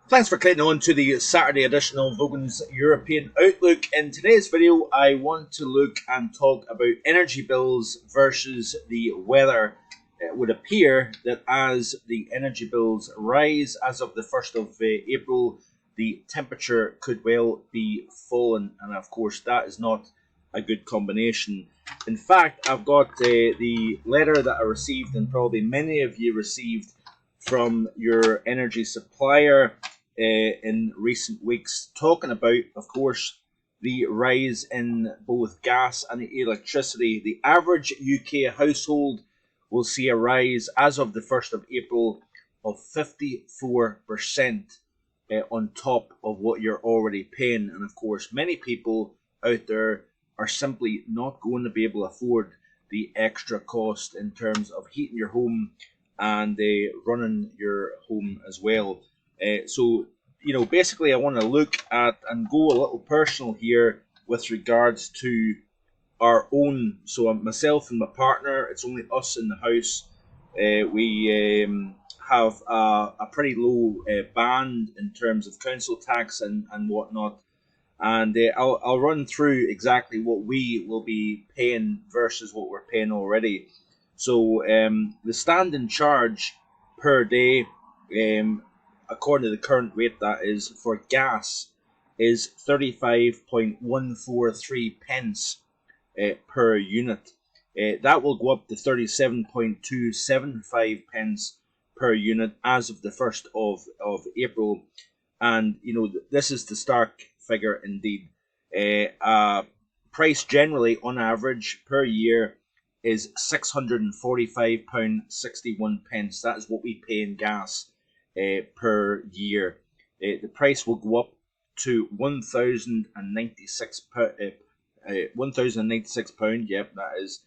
Thanks for clicking on to the Saturday edition of Vogan's European Outlook. In today's video, I want to look and talk about energy bills versus the weather. It would appear that as the energy bills rise as of the 1st of April, the temperature could well be fallen, and of course, that is not a good combination. In fact, I've got the letter that I received, and probably many of you received from your energy supplier in recent weeks, talking about, of course, the rise in both gas and electricity. The average UK household will see a rise as of the 1st of April of 54% on top of what you're already paying. And of course, many people out there are simply not going to be able to afford the extra cost in terms of heating your home and running your home as well. Basically, I want to look at and go a little personal here with regards to our own. So, myself and my partner, it's only us in the house. We have a pretty low band in terms of council tax and whatnot. And I'll run through exactly what we will be paying versus what we're paying already. So the standing charge per day, according to the current rate, that is for gas, is 35.143 pence per unit. That will go up to 37.275 pence per unit as of the 1st of April. And, this is the stark figure indeed. Price generally on average per year is £645.61 pence. That is what we pay in gas per year. The price will go up to £1,096. Yep, that is.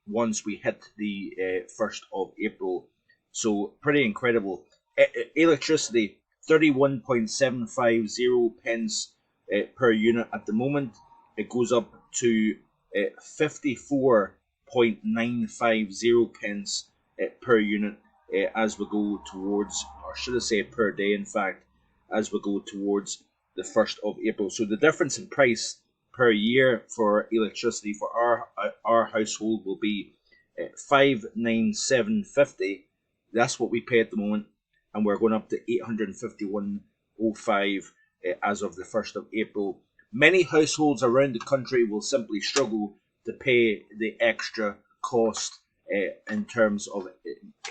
Once we hit the 1st of April. So pretty incredible. Electricity, 31.750 pence per unit at the moment. It goes up to 54.950 pence per unit as we go towards, or should I say per day, in fact, as we go towards the 1st of April. So the difference in price per year for electricity for our household will be 597.50. That's what we pay at the moment, and we're going up to 851.05 as of the 1st of April. Many households around the country will simply struggle to pay the extra cost in terms of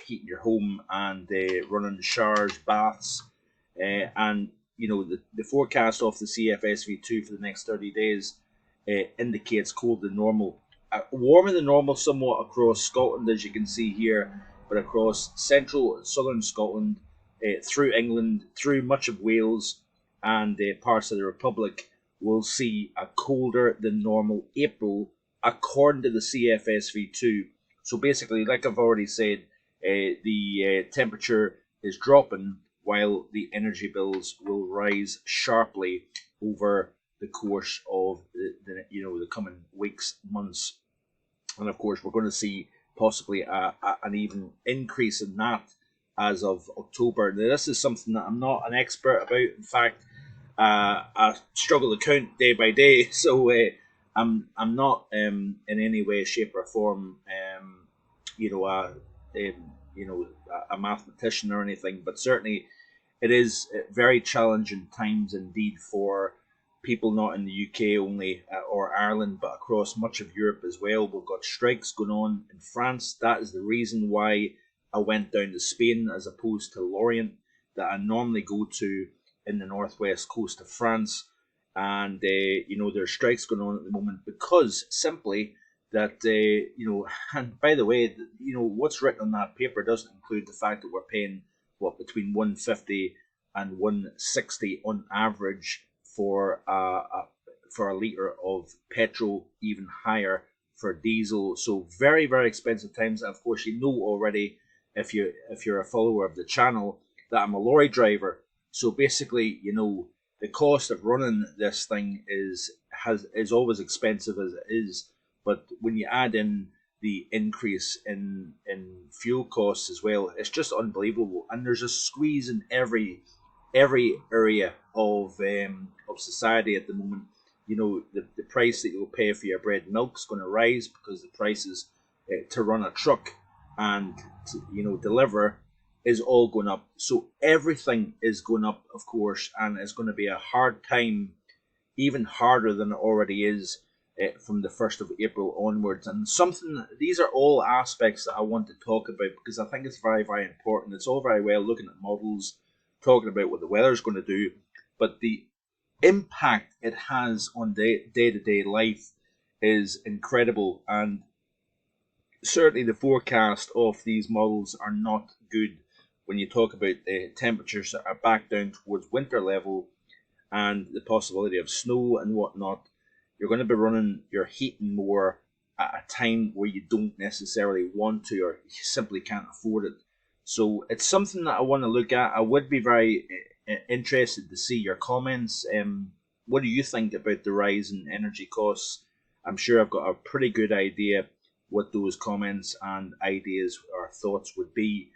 heating your home and running showers, baths, and the forecast of the CFSV2 for the next 30 days indicates colder than normal. Warmer than normal somewhat across Scotland, as you can see here, but across central and southern Scotland, through England, through much of Wales, and parts of the Republic, we'll see a colder than normal April, according to the CFSV2. So basically, like I've already said, the temperature is dropping while the energy bills will rise sharply over the course of the coming weeks, months, and of course we're going to see possibly an even increase in that as of October. Now, this is something that I'm not an expert about. In fact, I struggle to count day by day, so I'm not in any way, shape, or form, a mathematician or anything. But certainly, it is very challenging times indeed for people not in the UK only or Ireland, but across much of Europe as well. We've got strikes going on in France. That is the reason why I went down to Spain as opposed to Lorient, that I normally go to in the northwest coast of France. And, there's strikes going on at the moment because simply that, and by the way, what's written on that paper doesn't include the fact that we're paying, between 150 and 160 on average for a litre of petrol, even higher for diesel. So very, very expensive times. And of course, you know already, if you're a follower of the channel, that I'm a lorry driver. So basically, the cost of running this thing is always expensive as it is. But when you add in the increase in fuel costs as well. It's just unbelievable, and there's a squeeze in every area of society at the moment. You know, the price that you'll pay for your bread and milk is going to rise because the prices to run a truck and to, deliver is all going up. So everything is going up, of course, and it's going to be a hard time, even harder than it already is, from the 1st of April onwards. And these are all aspects that I want to talk about because I think it's very, very important. It's all very well looking at models, talking about what the weather's going to do, but the impact it has on day-to-day life is incredible. And certainly the forecast of these models are not good when you talk about the temperatures that are back down towards winter level and the possibility of snow and whatnot. You're going to be running your heating more at a time where you don't necessarily want to, or you simply can't afford it. So it's something that I want to look at. I would be very interested to see your comments. What do you think about the rise in energy costs? I'm sure I've got a pretty good idea what those comments and ideas or thoughts would be.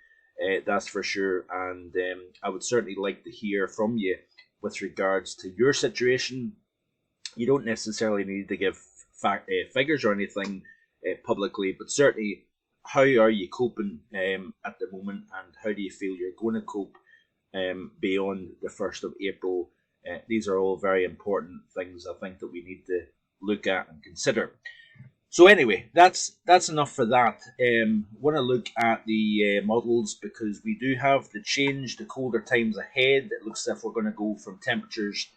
That's for sure. And I would certainly like to hear from you with regards to your situation. You don't necessarily need to give figures or anything publicly, but certainly how are you coping at the moment, and how do you feel you're going to cope beyond the 1st of April? These are all very important things I think that we need to look at and consider. So anyway, that's enough for that. Want to look at the models because we do have the change, the colder times ahead. It looks as if we're going to go from temperatures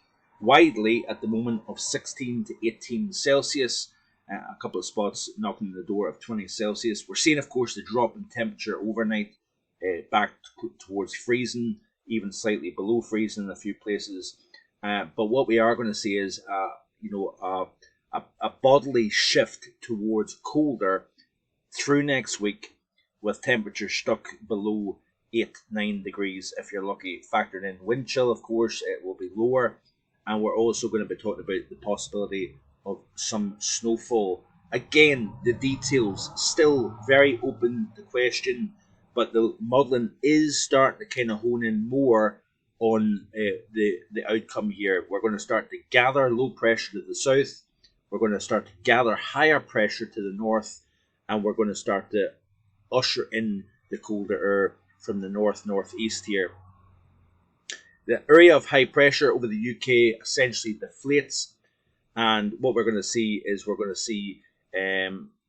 widely at the moment of 16 to 18 Celsius. A couple of spots knocking on the door of 20 Celsius. We're seeing, of course, the drop in temperature overnight back towards freezing, even slightly below freezing in a few places. But what we are going to see is, a bodily shift towards colder through next week, with temperatures stuck below 8-9 degrees if you're lucky. Factoring in wind chill, of course, it will be lower. And we're also going to be talking about the possibility of some snowfall. Again, the details still very open to question, but the modelling is starting to kind of hone in more on the outcome here. We're going to start to gather low pressure to the south. We're going to start to gather higher pressure to the north, and we're going to start to usher in the colder air from the northeast here. The area of high pressure over the UK essentially deflates, and what we're going to see is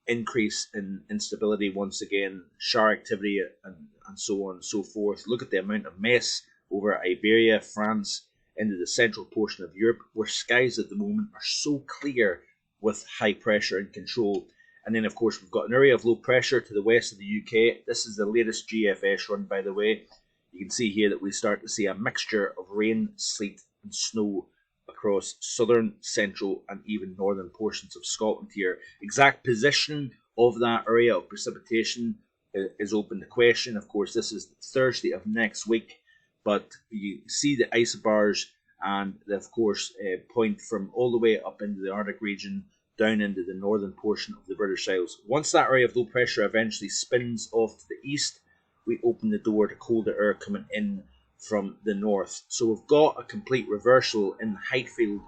increase in instability once again, shower activity, and so on and so forth. Look at the amount of mess over Iberia, France, into the central portion of Europe, where skies at the moment are so clear with high pressure and control. And then, of course, we've got an area of low pressure to the west of the UK. This is the latest GFS run, by the way. You can see here that we start to see a mixture of rain, sleet, and snow across southern, central, and even northern portions of Scotland here. Exact position of that area of precipitation is open to question. Of course, this is Thursday of next week, but you see the isobars, and they, of course, point from all the way up into the Arctic region down into the northern portion of the British Isles. Once that area of low pressure eventually spins off to the east, we open the door to colder air coming in from the north. So we've got a complete reversal in the height field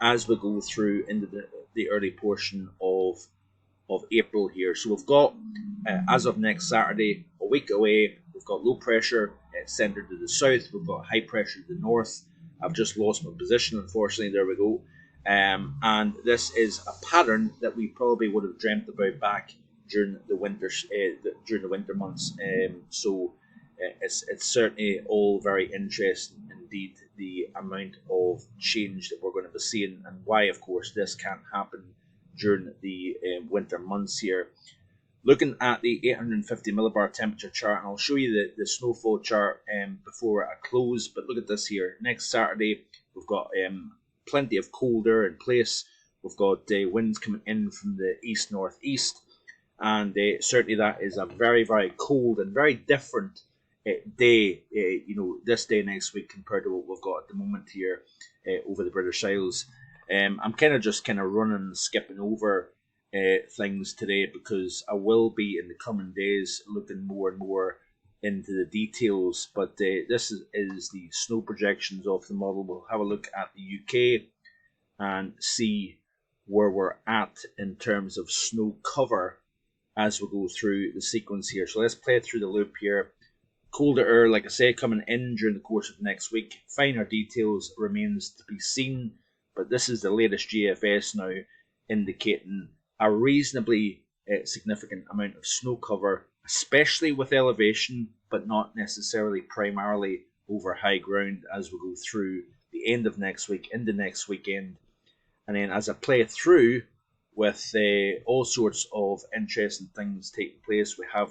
as we go through into the early portion of April here. So we've got, as of next Saturday, a week away, we've got low pressure centred to the south, we've got high pressure to the north. I've just lost my position, unfortunately. There we go. And this is a pattern that we probably would have dreamt about back during the winter months. So it's certainly all very interesting indeed, the amount of change that we're going to be seeing, and why, of course, this can't happen during the winter months here. Looking at the 850 millibar temperature chart, and I'll show you the snowfall chart before I close, but look at this here. Next Saturday, we've got plenty of cold air in place. We've got winds coming in from the east-northeast, and certainly that is a very, very cold and very different day, this day next week compared to what we've got at the moment here over the British Isles. I'm kind of running and skipping over things today, because I will be in the coming days looking more and more into the details. But this is the snow projections of the model. We'll have a look at the UK and see where we're at in terms of snow cover as we go through the sequence here. So let's play it through the loop here. Colder air, like I say, coming in during the course of next week. Finer details remains to be seen, but this is the latest GFS now, indicating a reasonably significant amount of snow cover, especially with elevation, but not necessarily primarily over high ground as we go through the end of next week into next weekend. And then as I play through with all sorts of interesting things taking place, we have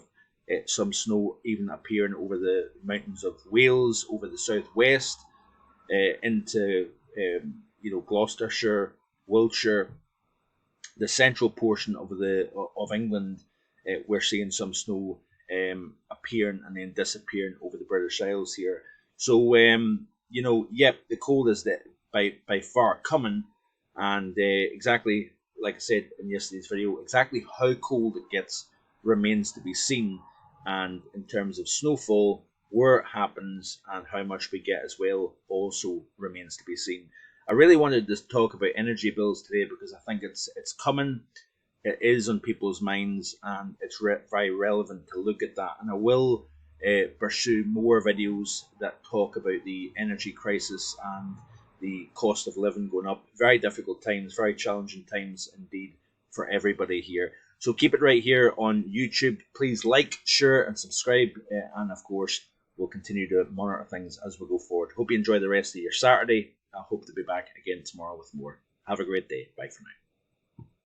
some snow even appearing over the mountains of Wales, over the southwest, into Gloucestershire, Wiltshire, the central portion of England. We're seeing some snow appearing and then disappearing over the British Isles here. So the cold is by far coming. And exactly like I said in yesterday's video, exactly how cold it gets remains to be seen. And in terms of snowfall, where it happens and how much we get as well also remains to be seen. I really wanted to talk about energy bills today because I think it's coming. It is on people's minds, and it's very relevant to look at that. And I will pursue more videos that talk about the energy crisis and the cost of living going up. Very difficult times, very challenging times indeed for everybody here. So keep it right here on YouTube. Please like, share, and subscribe. And of course, we'll continue to monitor things as we go forward. Hope you enjoy the rest of your Saturday. I hope to be back again tomorrow with more. Have a great day. Bye for now.